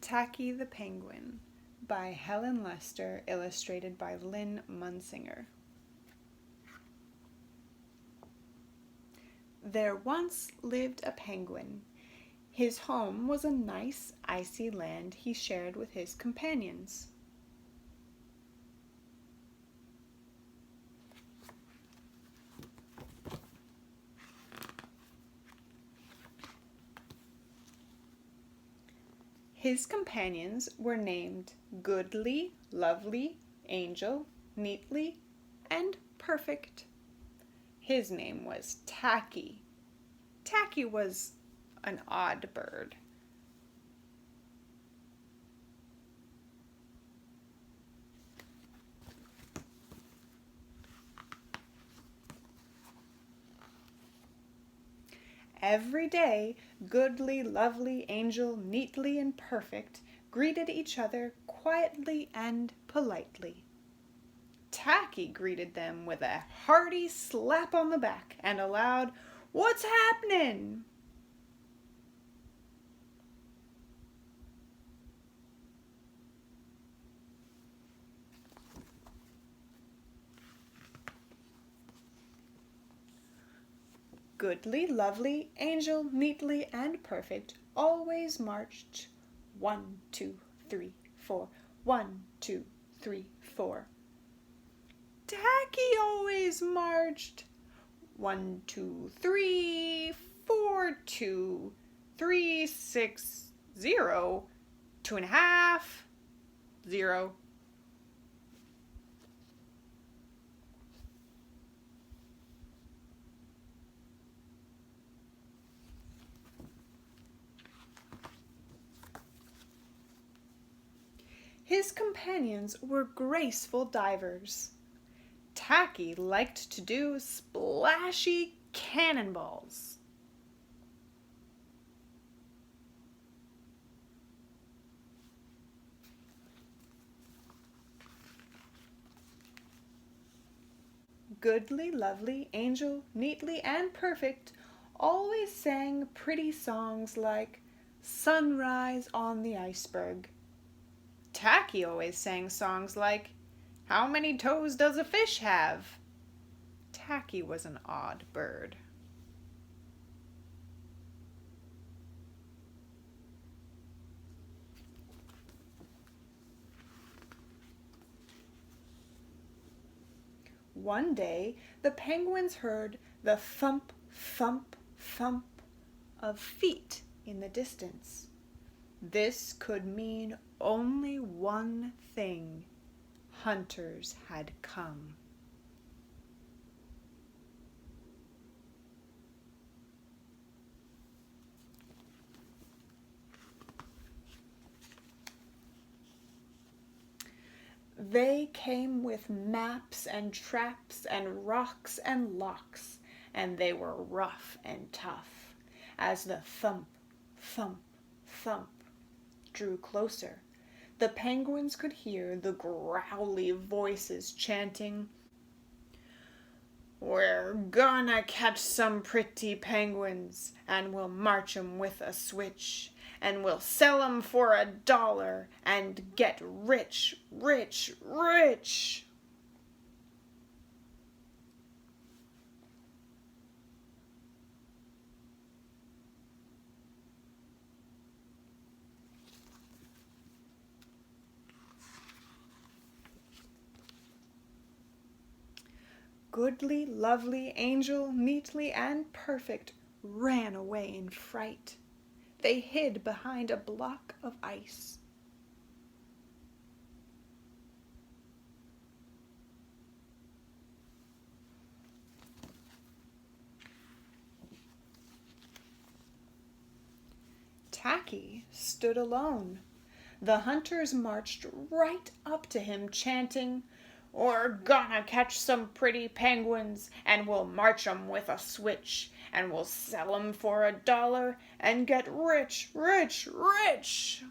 Tacky the Penguin by Helen Lester, illustrated by Lynn Munsinger. There once lived a penguin. His home was a nice, icy land he shared with his companions. His companions were named Goodly, Lovely, Angel, Neatly, and Perfect. His name was Tacky. Tacky was an odd bird. Every day, Goodly, Lovely, Angel, Neatly, and Perfect greeted each other quietly and politely. Tacky greeted them with a hearty slap on the back and a loud, "What's happening?" Goodly, Lovely, Angel, Neatly, and Perfect always marched 1, 2, 3, 4, 1, 2, 3, 4. Tacky always marched 1, 2, 3, 4, 2, 3, 6, 0, 2.5, 0. His companions were graceful divers. Tacky liked to do splashy cannonballs. Goodly, Lovely, Angel, Neatly, and Perfect always sang pretty songs like Sunrise on the Iceberg. Tacky always sang songs like How many toes does a fish have? Tacky was an odd bird. One day, the penguins heard the thump, thump, thump of feet in the distance. This could mean only one thing. Hunters had come. They came with maps and traps and rocks and locks, and they were rough and tough. As the thump, thump, thump drew closer, the penguins could hear the growly voices chanting, "We're gonna catch some pretty penguins, and we'll march 'em with a switch, and we'll sell 'em for $1 and get rich, rich, rich." Goodly, Lovely, Angel, Neatly, and Perfect ran away in fright. They hid behind a block of ice. Tacky stood alone. The hunters marched right up to him, chanting, "We're gonna catch some pretty penguins, and we'll march 'em with a switch, and we'll sell 'em for $1 and get rich, rich, rich."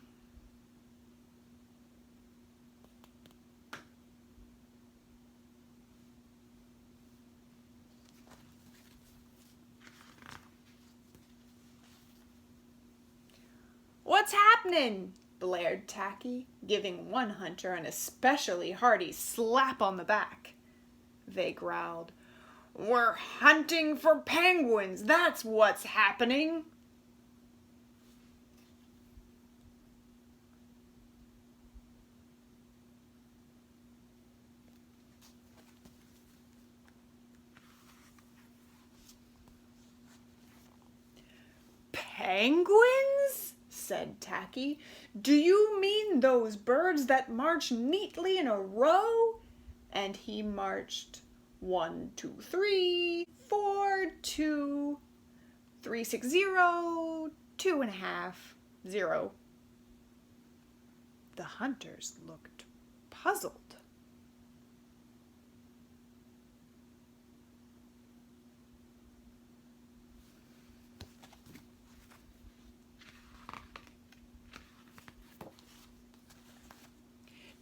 "What's happening?" blared Tacky, giving one hunter an especially hearty slap on the back. They growled, "We're hunting for penguins, that's what's happening." "Penguins?" said Tacky. "Do you mean those birds that march neatly in a row?" And he marched 1, 2, 3, 4, 2, 3, 6, 0, 2.5, 0. The hunters looked puzzled.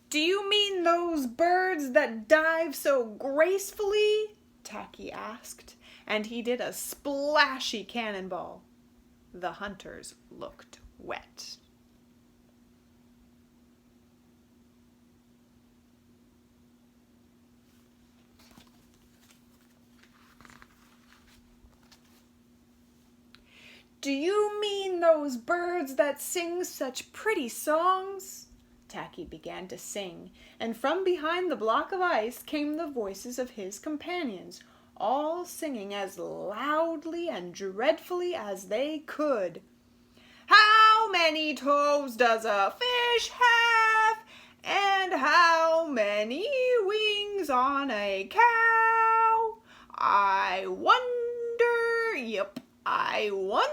"Do you mean those birds that dive so gracefully?" Tacky asked, and he did a splashy cannonball. The hunters looked wet. "Do you mean those birds that sing such pretty songs?" Tacky began to sing, and from behind the block of ice came the voices of his companions, all singing as loudly and dreadfully as they could. "How many toes does a fish have? And how many wings on a cow? I wonder, yep, I wonder."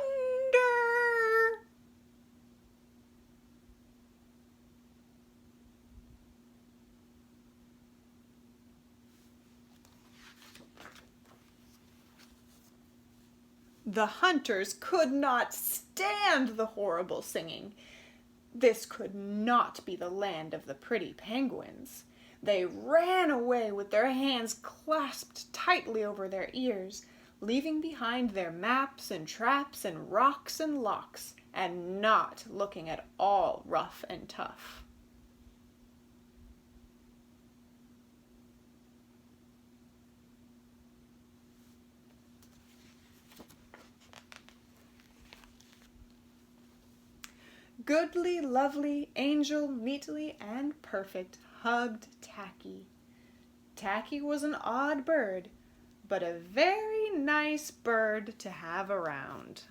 The hunters could not stand the horrible singing. This could not be the land of the pretty penguins. They ran away with their hands clasped tightly over their ears, leaving behind their maps and traps and rocks and locks, and not looking at all rough and tough. Goodly, lovely, Angel, neatly, and perfect hugged Tacky. Tacky was an odd bird, but a very nice bird to have around.